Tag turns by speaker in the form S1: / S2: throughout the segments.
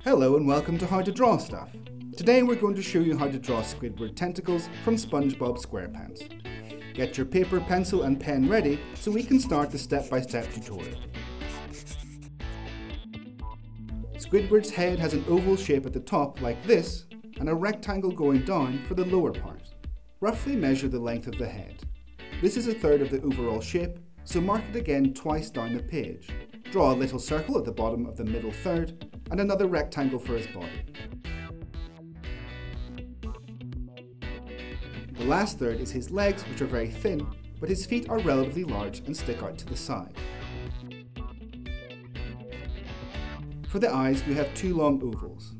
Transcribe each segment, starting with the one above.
S1: Hello and welcome to How to Draw Stuff. Today we're going to show you how to draw Squidward tentacles from Spongebob Squarepants. Get your paper, pencil and pen ready so we can start the step-by-step tutorial. Squidward's head has an oval shape at the top like this and a rectangle going down for the lower part. Roughly measure the length of the head. This is a third of the overall shape, so mark it again twice down the page. Draw a little circle at the bottom of the middle third and another rectangle for his body. The last third is his legs, which are very thin, but his feet are relatively large and stick out to the side. For the eyes, we have two long ovals.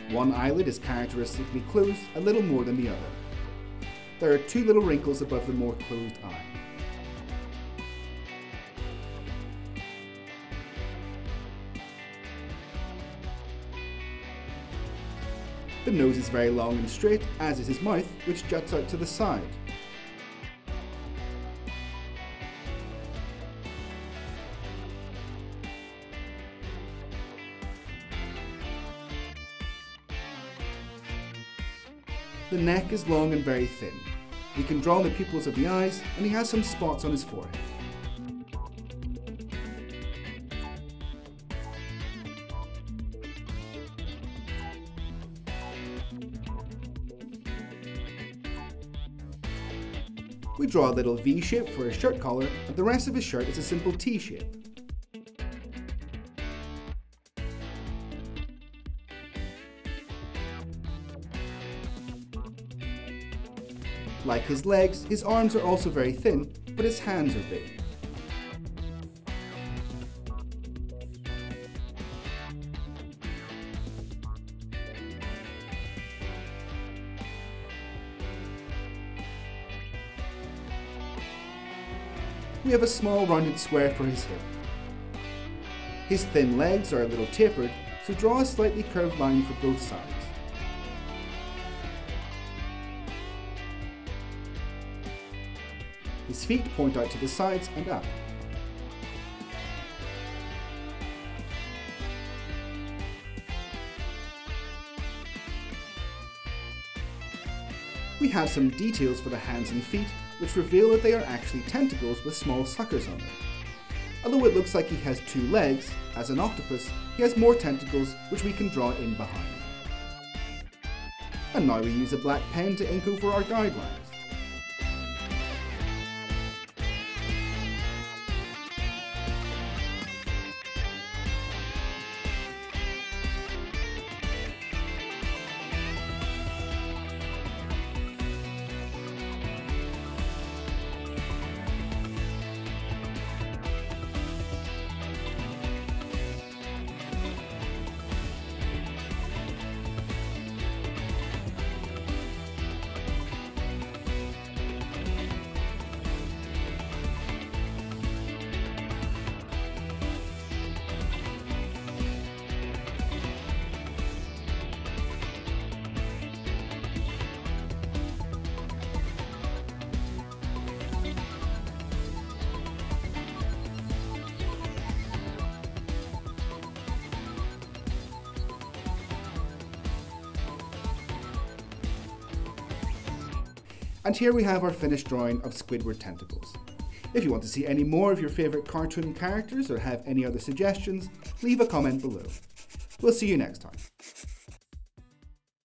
S1: One eyelid is characteristically closed a little more than the other. There are two little wrinkles above the more closed eye. The nose is very long and straight, as is his mouth, which juts out to the side. The neck is long and very thin. We can draw the pupils of the eyes, and he has some spots on his forehead. We draw a little V shape for his shirt collar, and the rest of his shirt is a simple T shape. Like his legs, his arms are also very thin, but his hands are big. We have a small rounded square for his hip. His thin legs are a little tapered, so draw a slightly curved line for both sides. His feet point out to the sides and up. We have some details for the hands and feet, which reveal that they are actually tentacles with small suckers on them. Although it looks like he has two legs, as an octopus, he has more tentacles which we can draw in behind. And now we use a black pen to ink over our guidelines. And here we have our finished drawing of Squidward tentacles. If you want to see any more of your favourite cartoon characters or have any other suggestions, leave a comment below. We'll see you next time.